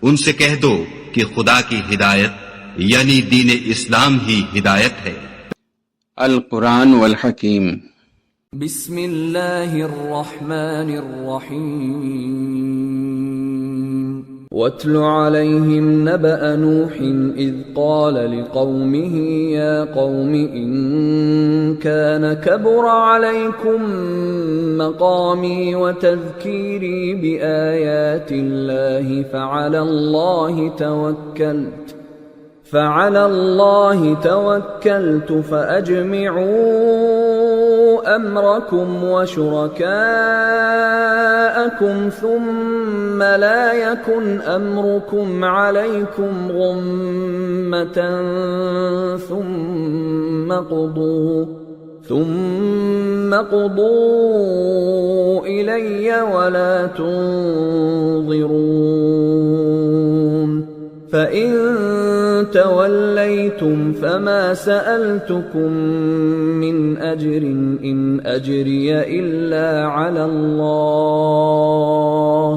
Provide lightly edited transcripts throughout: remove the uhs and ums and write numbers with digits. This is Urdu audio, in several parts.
ان سے کہہ دو کہ خدا کی ہدایت یعنی دین اسلام ہی ہدایت ہے۔ القرآن والحکیم۔ بسم اللہ الرحمن الرحیم۔ واتل علیہم نبأ نوح اذ قال لقومه یا قوم ان كان كبر عليكم مقامی وتذکیری بآیات اللہ فعلى الله توكلت فأجمعوا أمركم وشركاءكم ثم لا يكن أمركم عليكم غمة ثم قضوا إلي ولا تنظرون فَإِن تَوَلَّيْتُمْ فَمَا سَأَلْتُكُمْ مِنْ أَجْرٍ إِنْ أَجْرِيَ إِلَّا عَلَى اللَّهِ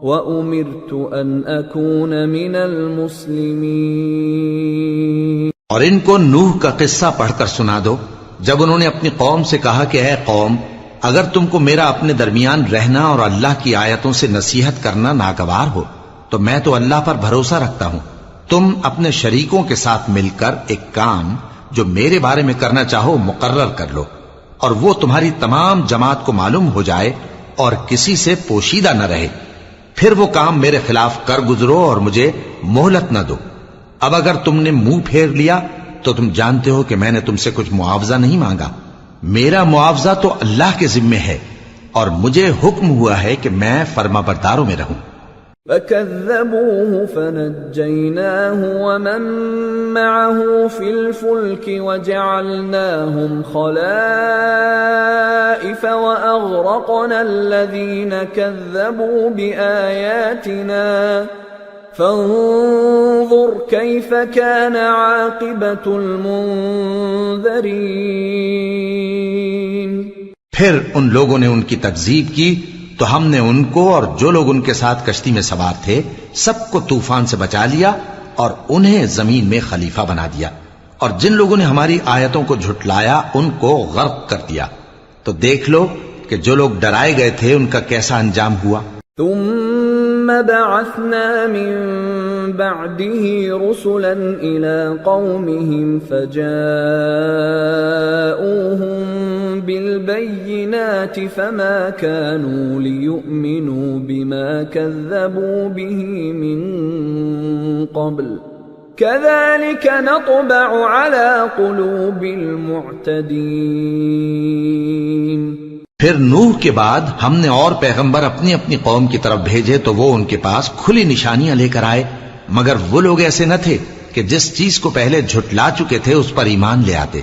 وَأُمِرْتُ أَنْ أَكُونَ مِنَ الْمُسْلِمِينَ۔ اور ان کو نوح کا قصہ پڑھ کر سنا دو جب انہوں نے اپنی قوم سے کہا کہ اے قوم، اگر تم کو میرا اپنے درمیان رہنا اور اللہ کی آیتوں سے نصیحت کرنا ناگوار ہو تو میں تو اللہ پر بھروسہ رکھتا ہوں، تم اپنے شریکوں کے ساتھ مل کر ایک کام جو میرے بارے میں کرنا چاہو مقرر کر لو، اور وہ تمہاری تمام جماعت کو معلوم ہو جائے اور کسی سے پوشیدہ نہ رہے، پھر وہ کام میرے خلاف کر گزرو اور مجھے مہلت نہ دو۔ اب اگر تم نے منہ پھیر لیا تو تم جانتے ہو کہ میں نے تم سے کچھ معاوضہ نہیں مانگا، میرا معاوضہ تو اللہ کے ذمے ہے، اور مجھے حکم ہوا ہے کہ میں فرما برداروں میں رہوں۔ فَكَذَّبُوهُ فَنَجَّيْنَاهُ وَمَن مَّعَهُ فِي الْفُلْكِ وَجَعَلْنَاهُمْ خَلَائِفَ وَأَغْرَقْنَا الَّذِينَ كَذَّبُوا بِآيَاتِنَا فَانظُرْ كَيْفَ كَانَ عَاقِبَةُ الْمُنذَرِينَ۔ پھر ان لوگوں نے ان کی تکذیب کی تو ہم نے ان کو اور جو لوگ ان کے ساتھ کشتی میں سوار تھے سب کو طوفان سے بچا لیا اور انہیں زمین میں خلیفہ بنا دیا، اور جن لوگوں نے ہماری آیتوں کو جھٹلایا ان کو غرق کر دیا۔ تو دیکھ لو کہ جو لوگ ڈرائے گئے تھے ان کا کیسا انجام ہوا۔ ثم بعثنا من بعده رسلا إلى قومهم فجاءوهم بالبينات فما كانوا ليؤمنوا بما كذبوا به من قبل كذلك نطبع على قلوب المعتدين۔ پھر نوح کے بعد ہم نے اور پیغمبر اپنی اپنی قوم کی طرف بھیجے تو وہ ان کے پاس کھلی نشانیاں لے کر آئے، مگر وہ لوگ ایسے نہ تھے کہ جس چیز کو پہلے جھٹلا چکے تھے اس پر ایمان لے آتے۔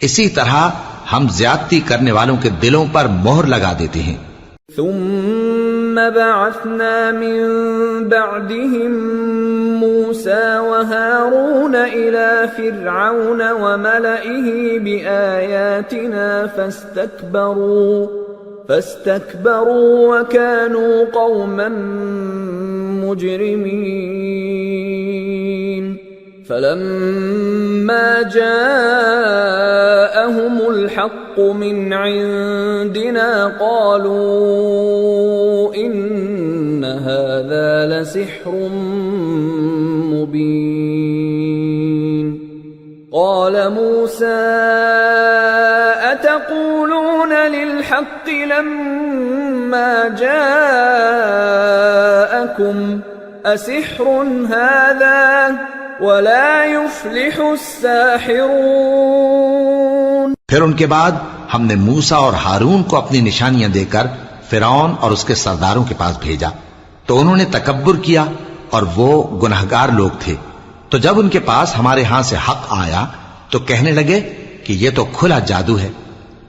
اسی طرح ہم زیادتی کرنے والوں کے دلوں پر مہر لگا دیتے ہیں۔ ثم بعثنا من بعدهم موسى وهارون إلى فرعون وملئه بآياتنا فاستكبروا وكانوا قوما مجرمين۔ فلما جاءهم الحق من عندنا قالوا إن هذا لسحر مبين۔ قال موسى أتقولون للحق لما جاءكم أسحر هذا ولا يفلح الساحرون۔ پھر ان کے بعد ہم نے موسیٰ اور ہارون کو اپنی نشانیاں دے کر فرعون اور اس کے سرداروں کے پاس بھیجا تو انہوں نے تکبر کیا اور وہ گناہگار لوگ تھے۔ تو جب ان کے پاس ہمارے ہاں سے حق آیا تو کہنے لگے کہ یہ تو کھلا جادو ہے۔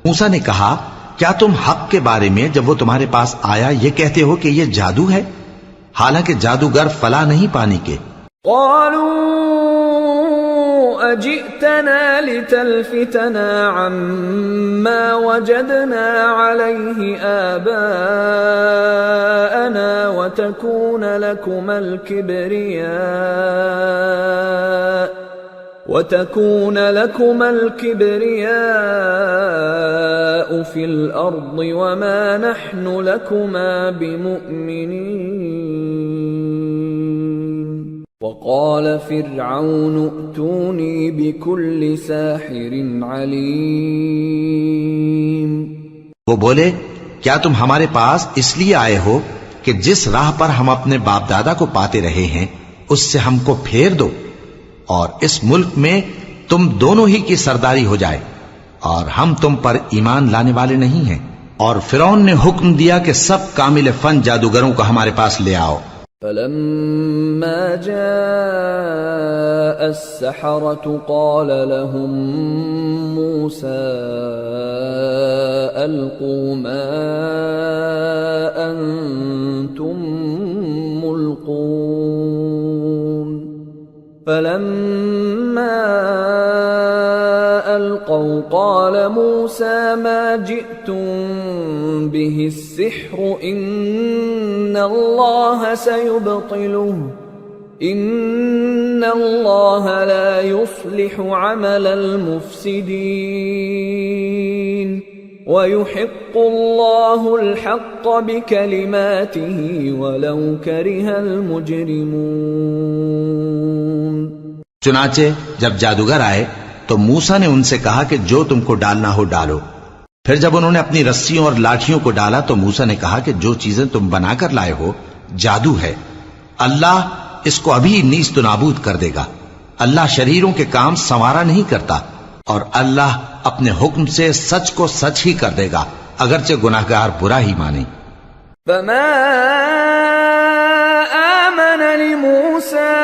موسیٰ نے کہا کیا تم حق کے بارے میں جب وہ تمہارے پاس آیا یہ کہتے ہو کہ یہ جادو ہے، حالانکہ جادوگر فلاح نہیں پانی کے؟ قالوا أجئتنا لتلفتنا عما وجدنا عليه آباءنا وتكون لكما الكبرياء في الأرض وما نحن لكما بمؤمنين وقال فرعون ائتوني بكل ساحر عليم. وہ بولے کیا تم ہمارے پاس اس لیے آئے ہو کہ جس راہ پر ہم اپنے باپ دادا کو پاتے رہے ہیں اس سے ہم کو پھیر دو اور اس ملک میں تم دونوں ہی کی سرداری ہو جائے اور ہم تم پر ایمان لانے والے نہیں ہیں. اور فرعون نے حکم دیا کہ سب کامل فن جادوگروں کو ہمارے پاس لے آؤ. فلما جاء السحرة قال لهم موسى ألقوا ما أنتم ملقون. فلما ألقوا قال موسى ما جئتم به السحر إن الله سيبطله إن الله لا يصلح عمل المفسدين ويحق الله الحق بكلماته ولو كره المجرمون. چنانچہ جب جادوگر آئے تو موسیٰ نے ان سے کہا کہ جو تم کو ڈالنا ہو ڈالو. پھر جب انہوں نے اپنی رسیوں اور لاٹھیوں کو ڈالا تو موسیٰ نے کہا کہ جو چیزیں تم بنا کر لائے ہو جادو ہے. اللہ اس کو ابھی نیست و نابود کر دے گا. اللہ شریروں کے کام سنوارا نہیں کرتا اور اللہ اپنے حکم سے سچ کو سچ ہی کر دے گا اگرچہ گناہگار برا ہی مانے. فما آمن لموسى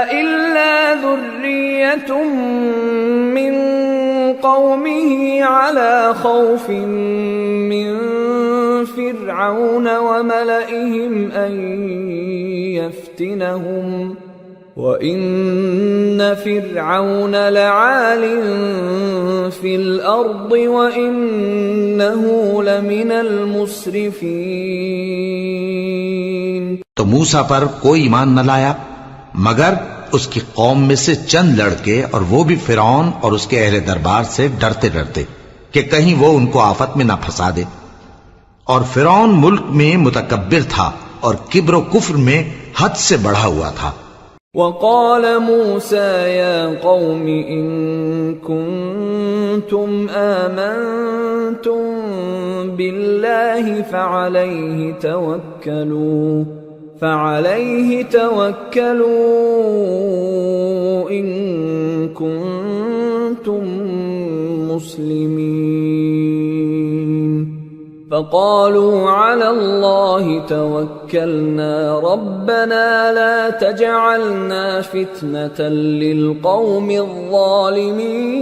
إلا ذرية من قومه على خوف من فرعون وملئهم أن يفتنهم وَإِنَّ فِرْعَوْنَ لَعَالٍ فِي الْأَرْضِ وَإِنَّهُ لَمِنَ الْمُسْرِفِينَ. تو موسیٰ پر کوئی ایمان نہ لایا مگر اس کی قوم میں سے چند لڑکے اور وہ بھی فرعون اور اس کے اہل دربار سے ڈرتے ڈرتے کہ کہیں وہ ان کو آفت میں نہ پھنسا دے. اور فرعون ملک میں متکبر تھا اور کبر و کفر میں حد سے بڑھا ہوا تھا. وقال موسى يا قوم إن كنتم آمنتم بالله فعليه توكلوا إن كنتم مسلمين. فقالوا على الله توكلنا ربنا لا تجعلنا فتنة للقوم الظالمين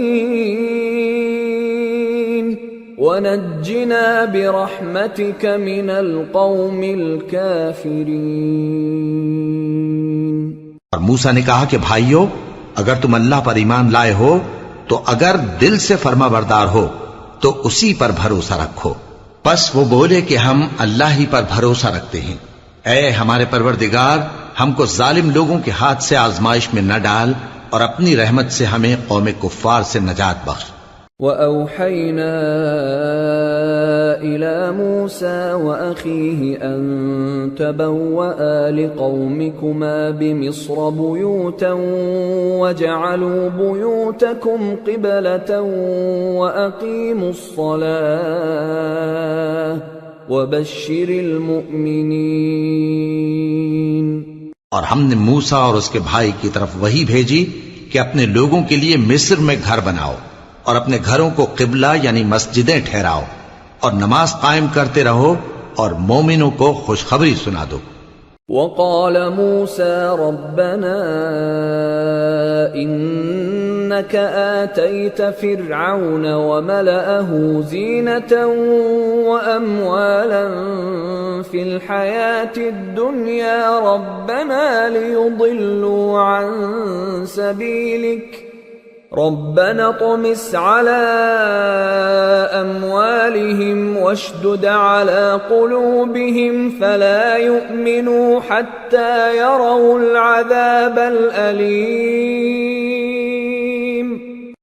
ونجنا برحمتك من القوم الكافرين. اور موسیٰ نے کہا کہ بھائیو اگر تم اللہ پر ایمان لائے ہو تو اگر دل سے فرما بردار ہو تو اسی پر بھروسہ رکھو. بس وہ بولے کہ ہم اللہ ہی پر بھروسہ رکھتے ہیں. اے ہمارے پروردگار ہم کو ظالم لوگوں کے ہاتھ سے آزمائش میں نہ ڈال اور اپنی رحمت سے ہمیں قوم کفار سے نجات بخش. وَأَوْحَيْنَا إِلَى مُوسَى وَأَخِيهِ أَن تَبَوَّآ لِقَوْمِكُمَا بِمِصْرَ بُيُوتًا وَاجْعَلُوا بُيُوتَكُمْ قِبْلَةً وَأَقِيمُوا الصَّلَاةَ وَبَشِّرِ الْمُؤْمِنِينَ. اور ہم نے موسیٰ اور اس کے بھائی کی طرف وحی بھیجی کہ اپنے لوگوں کے لیے مصر میں گھر بناؤ اور اپنے گھروں کو قبلہ یعنی مسجدیں ٹھہراؤ اور نماز قائم کرتے رہو اور مومنوں کو خوشخبری سنا دو. وقال موسى ربنا إننا إنك آتيت فرعون وملأه زينة وأموالا في الحياة الدنيا ربنا ليضلوا عن سبيلك ربنا اطمس على أموالهم واشدد على قلوبهم فلا يؤمنوا حتى يروا العذاب الأليم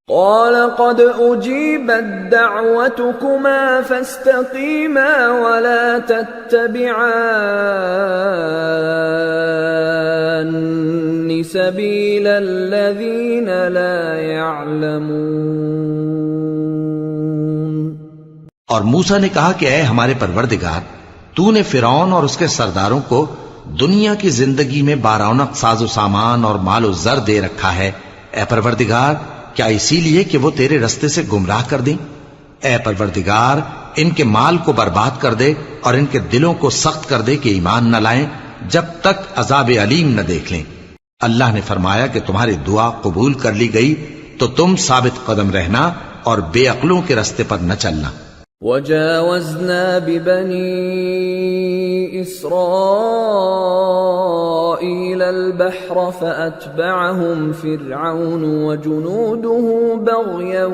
قال قد أجيبت دعوتكما فاستقيما ولا تتبعان سبيل الذين لا يعلمون۔ اور موسیٰ نے کہا کہ اے ہمارے پروردگار، تو نے فرعون اور اس کے سرداروں کو دنیا کی زندگی میں بارونق ساز و سامان اور مال و زر دے رکھا ہے، اے پروردگار کیا اسی لیے کہ وہ تیرے رستے سے گمراہ کر دیں؟ اے پروردگار ان کے مال کو برباد کر دے اور ان کے دلوں کو سخت کر دے کہ ایمان نہ لائیں جب تک عذاب علیم نہ دیکھ لیں۔ اللہ نے فرمایا کہ تمہاری دعا قبول کر لی گئی تو تم ثابت قدم رہنا اور بے عقلوں کے رستے پر نہ چلنا۔ وجاوزنا ببني إسرائيل البحر فأتبعهم فرعون وجنوده بغيا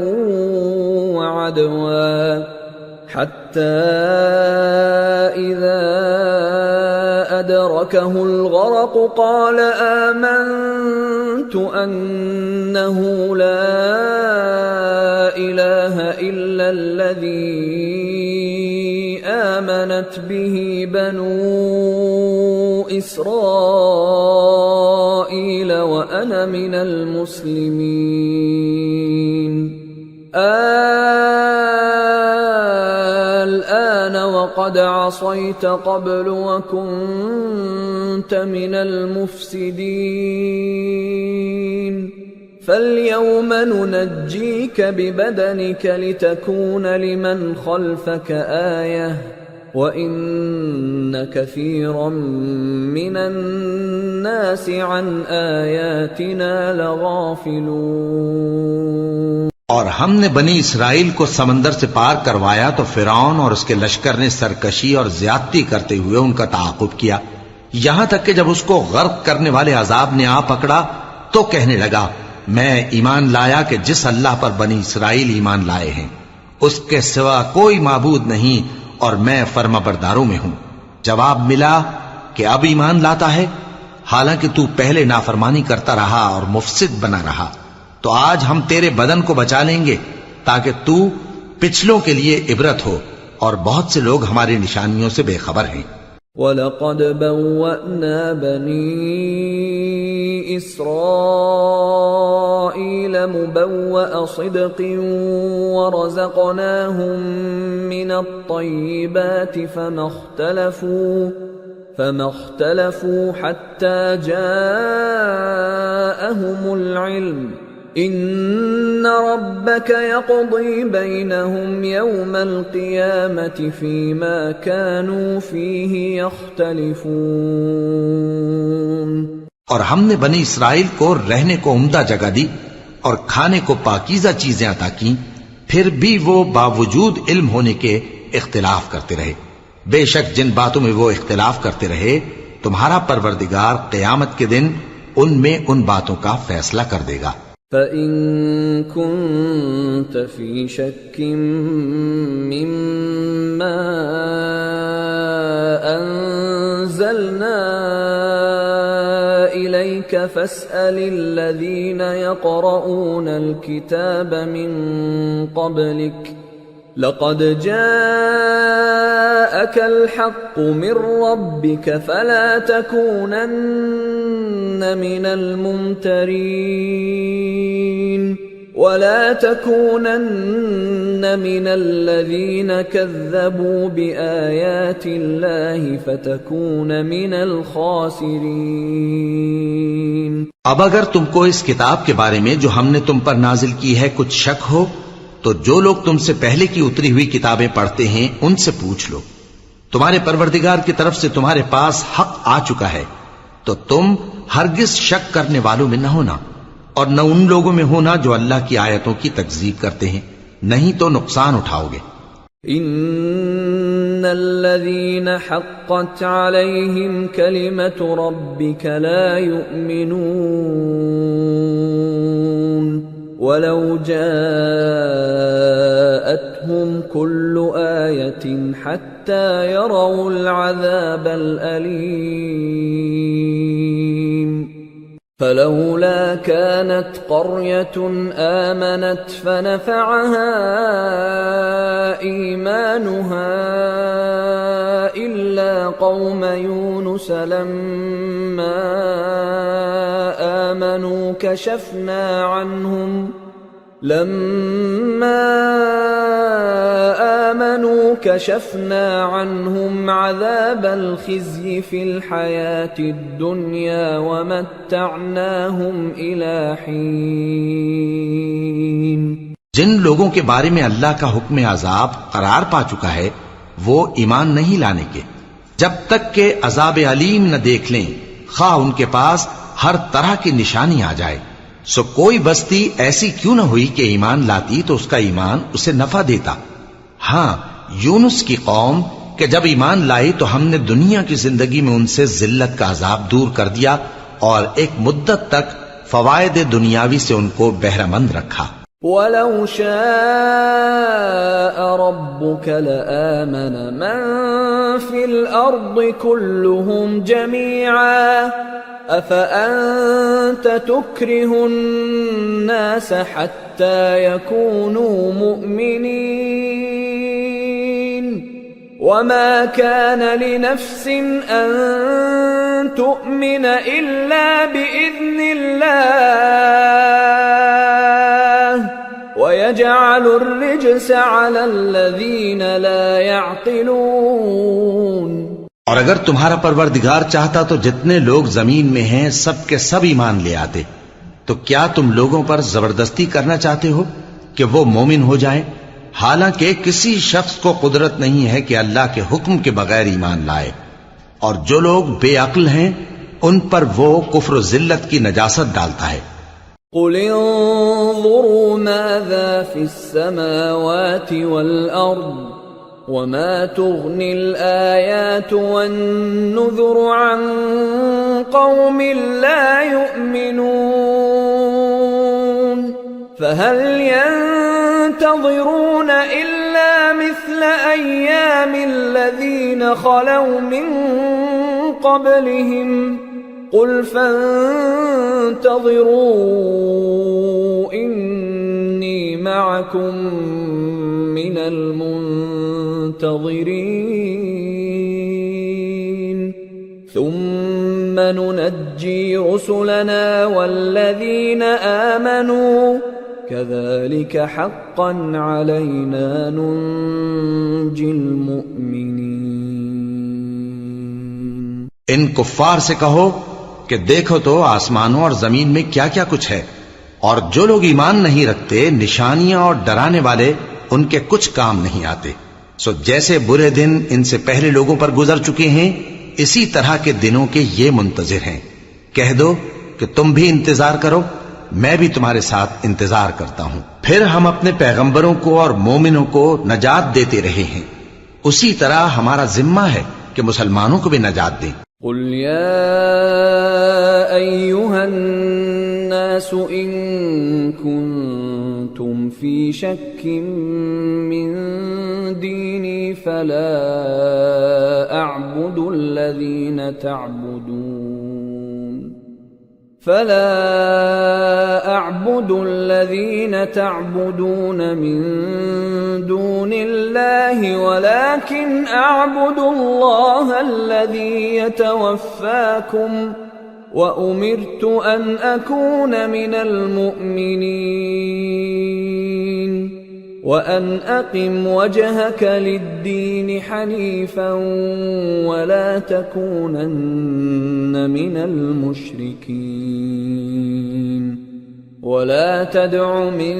وعدوا حتى إذا أدركه الغرق قال آمنت أنه لا إله إلا الذي آمنت به بنو إسرائيل وأنا من المسلمين الآن وقد عصيت قبل وكنت من المفسدين فاليوم ننجيك ببدنك لتكون لمن خلفك آية وإن كثيرا من الناس عن آياتنا لغافلون۔ اور ہم نے بنی اسرائیل کو سمندر سے پار کروایا تو فرعون اور اس کے لشکر نے سرکشی اور زیادتی کرتے ہوئے ان کا تعاقب کیا، یہاں تک کہ جب اس کو غرق کرنے والے عذاب نے آ پکڑا تو کہنے لگا میں ایمان لایا کہ جس اللہ پر بنی اسرائیل ایمان لائے ہیں اس کے سوا کوئی معبود نہیں اور میں فرما برداروں میں ہوں۔ جواب ملا کہ اب ایمان لاتا ہے حالانکہ تو پہلے نافرمانی کرتا رہا اور مفسد بنا رہا، تو آج ہم تیرے بدن کو بچا لیں گے تاکہ تو پچھلوں کے لیے عبرت ہو، اور بہت سے لوگ ہماری نشانیوں سے بے خبر ہیں۔ وَلَقَدْ بَوَّأْنَا بَنِي إِسْرَائِيلَ مُبَوَّأَ صِدْقٍ وَرَزَقْنَاهُمْ مِنَ الطَّيِّبَاتِ فَمَا اخْتَلَفُوا حَتَّى جَاءَهُمُ الْعِلْمُ إِنَّ رَبَّكَ يَقْضِي بَيْنَهُمْ يَوْمَ الْقِيَامَةِ فِيمَا كَانُوا فِيهِ يَخْتَلِفُونَ۔ اور ہم نے بنی اسرائیل کو رہنے کو عمدہ جگہ دی اور کھانے کو پاکیزہ چیزیں عطا کی، پھر بھی وہ باوجود علم ہونے کے اختلاف کرتے رہے۔ بے شک جن باتوں میں وہ اختلاف کرتے رہے تمہارا پروردگار قیامت کے دن ان میں ان باتوں کا فیصلہ کر دے گا۔ فَإِن كُنتَ فِي شَكٍّ مِّمَّا أَنزَلْنَا إِلَيْكَ فَاسْأَلِ الَّذِينَ يَقْرَؤُونَ الْكِتَابَ مِن قَبْلِكَ لَقَدْ جَاءَكَ الْحَقُّ مِن رَّبِّكَ فَلَا تَكُونَنَّ مِنَ الْمُمْتَرِينَ وَلَا تَكُونَنَّ مِنَ الَّذِينَ كَذَّبُوا بِآيَاتِ اللَّهِ فَتَكُونَ مِنَ الْخَاسِرِينَ۔ اب اگر تم کو اس کتاب کے بارے میں جو ہم نے تم پر نازل کی ہے کچھ شک ہو تو جو لوگ تم سے پہلے کی اتری ہوئی کتابیں پڑھتے ہیں ان سے پوچھ لو، تمہارے پروردگار کی طرف سے تمہارے پاس حق آ چکا ہے تو تم ہرگز شک کرنے والوں میں نہ ہونا، اور نہ ان لوگوں میں ہونا جو اللہ کی آیتوں کی تکذیب کرتے ہیں، نہیں تو نقصان اٹھاؤ گے۔ ان الذين حقت عليهم كلمة ربك لا يؤمنون ولو جاءتهم كل آية حتى يروا العذاب الأليم فلولا كانت قرية آمنت فنفعها إيمانها إلا قوم يونس لما آمنوا كشفنا عنهم عذاب الخزي في الحياة الدنيا ومتعناهم إلى حين۔ جن لوگوں کے بارے میں اللہ کا حکم عذاب قرار پا چکا ہے وہ ایمان نہیں لانے کے جب تک کہ عذاب علیم نہ دیکھ لیں، خواہ ان کے پاس ہر طرح کی نشانی آ جائے۔ سو کوئی بستی ایسی کیوں نہ ہوئی کہ ایمان لاتی تو اس کا ایمان اسے نفع دیتا۔ ہاں، یونس کی قوم کہ جب ایمان لائی تو ہم نے دنیا کی زندگی میں ان سے ذلت کا عذاب دور کر دیا اور ایک مدت تک فوائد دنیاوی سے ان کو بہرہ مند رکھا۔ وَلَوْ شَاءَ رَبُّكَ لَآمَنَ مَن فِي الْأَرْضِ كُلُّهُمْ جَمِيعًا أَفَأَنْتَ تُكْرِهُ النَّاسَ حَتَّى يَكُونُوا مُؤْمِنِينَ وَمَا كَانَ لِنَفْسٍ أَن تُؤْمِنَ إِلَّا بِإِذْنِ اللَّهِ وَيَجْعَلُ الرِّجْسَ عَلَى الَّذِينَ لَا يَعْقِلُونَ۔ اور اگر تمہارا پروردگار چاہتا تو جتنے لوگ زمین میں ہیں سب کے سب ایمان لے آتے، تو کیا تم لوگوں پر زبردستی کرنا چاہتے ہو کہ وہ مومن ہو جائیں؟ حالانکہ کسی شخص کو قدرت نہیں ہے کہ اللہ کے حکم کے بغیر ایمان لائے، اور جو لوگ بے عقل ہیں ان پر وہ کفر و ذلت کی نجاست ڈالتا ہے۔ قُلِ انظُرُوا مَاذَا فِي السَّمَاوَاتِ وَالْأَرْضِ وَمَا تُغْنِي الْآيَاتُ وَالنُّذُرُ عَن قَوْمٍ لَّا يُؤْمِنُونَ فَهَلْ يَنتَظِرُونَ إِلَّا مِثْلَ أَيَّامِ الَّذِينَ خَلَوْا مِن قَبْلِهِمْ قُلْ فَانتَظِرُوا إِنِّي مَعَكُم مِّنَ الْمُنتَظِرِينَ ثُمَّ نُنَجِّي رُسُلَنَا وَالَّذِينَ آمَنُوا كَذَلِكَ حَقًّا عَلَيْنَا نُنجِي الْمُؤْمِنِينَ۔ ان کفار سے کہو کہ دیکھو تو آسمانوں اور زمین میں کیا کیا کچھ ہے، اور جو لوگ ایمان نہیں رکھتے نشانیاں اور ڈرانے والے ان کے کچھ کام نہیں آتے۔ سو جیسے برے دن ان سے پہلے لوگوں پر گزر چکے ہیں اسی طرح کے دنوں کے یہ منتظر ہیں۔ کہہ دو کہ تم بھی انتظار کرو، میں بھی تمہارے ساتھ انتظار کرتا ہوں۔ پھر ہم اپنے پیغمبروں کو اور مومنوں کو نجات دیتے رہے ہیں، اسی طرح ہمارا ذمہ ہے کہ مسلمانوں کو بھی نجات دیں۔ قُلْ يَا أَيُّهَا النَّاسُ إِن كُنتُمْ فِي شَكٍّ مِّن دِينِي فَلَا أَعْبُدُ الَّذِينَ تَعْبُدُونَ مِن دُونِ اللَّهِ وَلَكِنْ أَعْبُدُ اللَّهَ الَّذِي يَتَوَفَّاكُمْ وَأُمِرْتُ أَنْ أَكُونَ مِنَ الْمُؤْمِنِينَ وَأَنْ أَقِمْ وَجْهَكَ لِلدِّينِ حَنِيفًا وَلَا تَكُونَنَّ مِنَ الْمُشْرِكِينَ وَلَا تَدْعُ مِن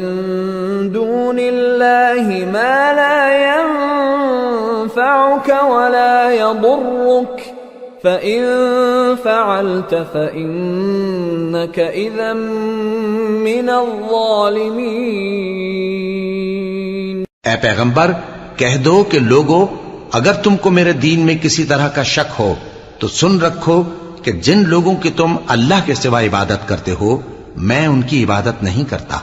دُونِ اللَّهِ مَا لَا يَنفَعُكَ وَلَا يَضُرُّكَ فإن فعلت فإنك إذا من الظالمين. اے پیغمبر کہہ دو کہ لوگو اگر تم کو میرے دین میں کسی طرح کا شک ہو تو سن رکھو کہ جن لوگوں کی تم اللہ کے سوا عبادت کرتے ہو میں ان کی عبادت نہیں کرتا،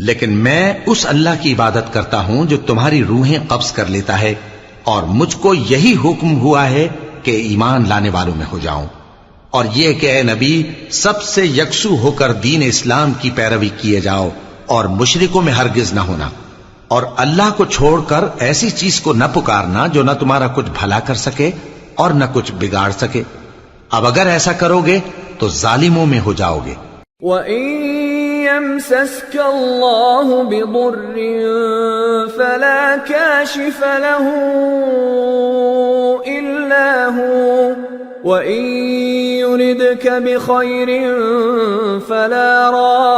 لیکن میں اس اللہ کی عبادت کرتا ہوں جو تمہاری روحیں قبض کر لیتا ہے، اور مجھ کو یہی حکم ہوا ہے کہ ایمان لانے والوں میں ہو جاؤں، اور یہ کہ اے نبی سب سے یکسو ہو کر دین اسلام کی پیروی کیے جاؤ اور مشرکوں میں ہرگز نہ ہونا، اور اللہ کو چھوڑ کر ایسی چیز کو نہ پکارنا جو نہ تمہارا کچھ بھلا کر سکے اور نہ کچھ بگاڑ سکے، اب اگر ایسا کرو گے تو ظالموں میں ہو جاؤ گے. وَإِن يَمْسَسْكَ اللَّهُ بِضُرٍّ فَلَا كَاشِفَ لَهُ إِلَّا هُوَ وَإِن يُرِدْكَ بِخَيْرٍ فَلَا رَادَّ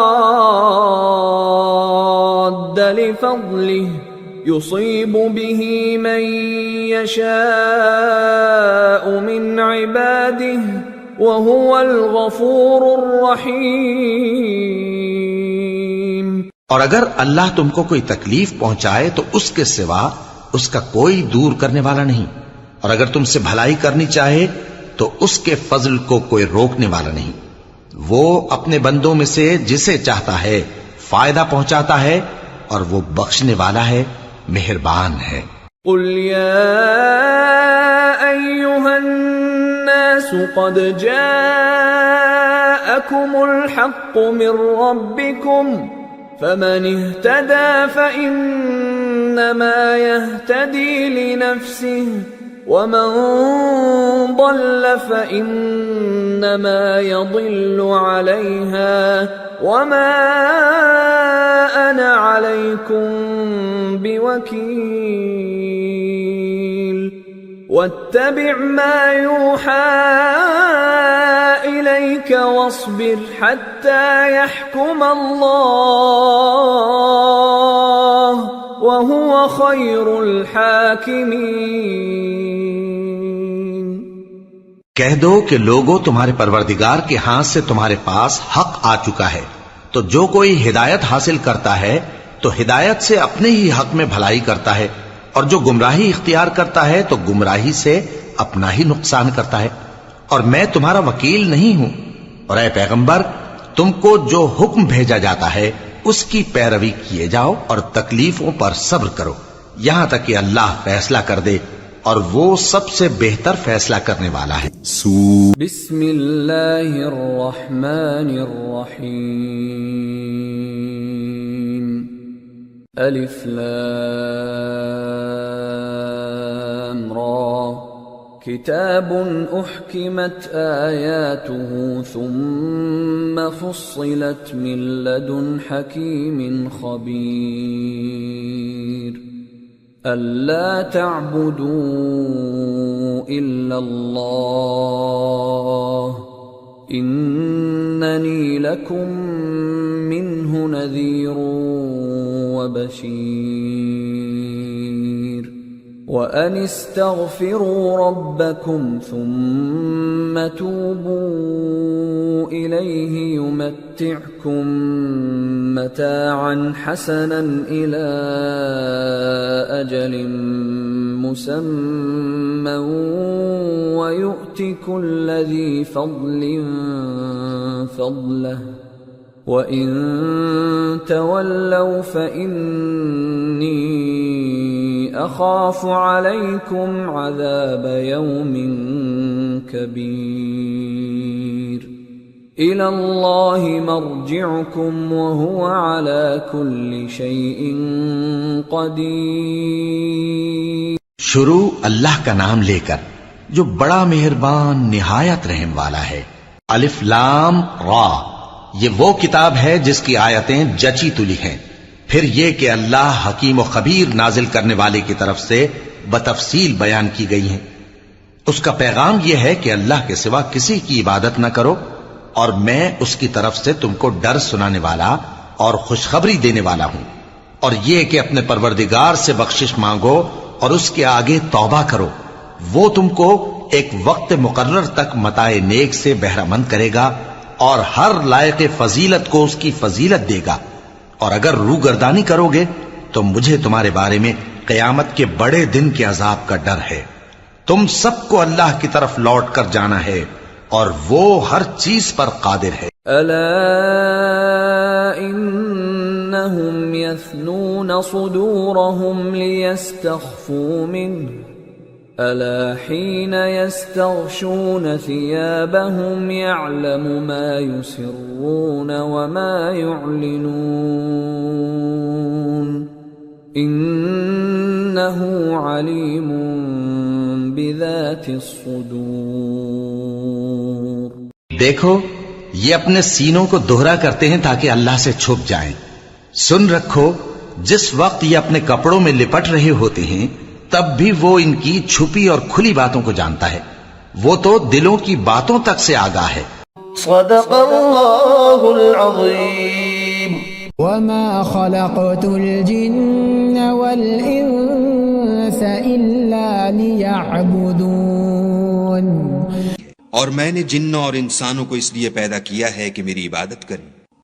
لِفَضْلِهِ يُصِيبُ بِهِ مَن يَشَاءُ مِنْ عِبَادِهِ وَهُوَ الْغَفُورُ الرَّحِيمُ. اور اگر اللہ تم کو کوئی تکلیف پہنچائے تو اس کے سوا اس کا کوئی دور کرنے والا نہیں، اور اگر تم سے بھلائی کرنی چاہے تو اس کے فضل کو کوئی روکنے والا نہیں. وہ اپنے بندوں میں سے جسے چاہتا ہے فائدہ پہنچاتا ہے اور وہ بخشنے والا ہے، مہربان ہے. قل يا أيها الناس قد جاءكم الحق من ربكم فمن اهتدى فإنما يهتدي لنفسه ومن ضل فإنما يضل عليها وما أنا عليكم بوكيل. واتبع ما يوحى إليك واصبر حتى يحكم الله وهو خير الحاكمين. کہہ دو کہ لوگو تمہارے پروردگار کے ہاتھ سے تمہارے پاس حق آ چکا ہے، تو جو کوئی ہدایت حاصل کرتا ہے تو ہدایت سے اپنے ہی حق میں بھلائی کرتا ہے، اور جو گمراہی اختیار کرتا ہے تو گمراہی سے اپنا ہی نقصان کرتا ہے، اور میں تمہارا وکیل نہیں ہوں. اور اے پیغمبر تم کو جو حکم بھیجا جاتا ہے اس کی پیروی کیے جاؤ اور تکلیفوں پر صبر کرو یہاں تک کہ اللہ فیصلہ کر دے، اور وہ سب سے بہتر فیصلہ کرنے والا ہے. بسم اللہ الرحمن الرحیم. الف لام را کتاب احکمت آیاته ثم فصلت من لدن حکیم خبیر. أَلَّا تَعْبُدُوا إِلَّا اللَّهَ إِنَّنِي لَكُمْ مِنْهُ نَذِيرٌ وَبَشِيرٌ. وَأَنِ اسْتَغْفِرُوا رَبَّكُمْ ثُمَّ تُوبُوا إِلَيْهِ يُمَتِّعْكُمْ مَتَاعًا حَسَنًا إِلَى أَجَلٍ مُّسَمًّى وَيُؤْتِ كُلَّ ذِي فَضْلٍ فَضْلَهُ وَإِن تَوَلَّوْا فَإِنِّي أَخَافُ عَلَيْكُمْ عَذَابَ يَوْمٍ كَبِيرٍ. إِلَى اللَّهِ مَرْجِعُكُمْ وَهُوَ عَلَى كُلِّ شَيْءٍ قَدِيرٌ. شروع اللہ کا نام لے کر جو بڑا مہربان نہایت رحم والا ہے. الف لام را، یہ وہ کتاب ہے جس کی آیتیں جچی تلی ہیں. پھر یہ کہ اللہ حکیم و خبیر نازل کرنے والے کی طرف سے بتفصیل بیان کی گئی ہیں. اس کا پیغام یہ ہے کہ اللہ کے سوا کسی کی عبادت نہ کرو، اور میں اس کی طرف سے تم کو ڈر سنانے والا اور خوشخبری دینے والا ہوں. اور یہ کہ اپنے پروردگار سے بخشش مانگو اور اس کے آگے توبہ کرو، وہ تم کو ایک وقت مقرر تک متاع نیک سے بہرہ مند کرے گا اور ہر لائق فضیلت کو اس کی فضیلت دے گا، اور اگر روگردانی کرو گے تو مجھے تمہارے بارے میں قیامت کے بڑے دن کے عذاب کا ڈر ہے۔ تم سب کو اللہ کی طرف لوٹ کر جانا ہے اور وہ ہر چیز پر قادر ہے۔ ألا إنهم يثنون صدورهم ليستخفوا منه ألا حين يستغشون ثيابهم يعلم ما يسرون وما يعلنون إنه عليم بذات الصدور۔ دیکھو یہ اپنے سینوں کو دوہرا کرتے ہیں تاکہ اللہ سے چھپ جائیں۔ سن رکھو جس وقت یہ اپنے کپڑوں میں لپٹ رہے ہوتے ہیں تب بھی وہ ان کی چھپی اور کھلی باتوں کو جانتا ہے، وہ تو دلوں کی باتوں تک سے آگاہ ہے۔ صدق اللہ العظیم۔ وما خلقت الجن والانس الا ليعبدون۔ اور میں نے جنوں اور انسانوں کو اس لیے پیدا کیا ہے کہ میری عبادت کریں۔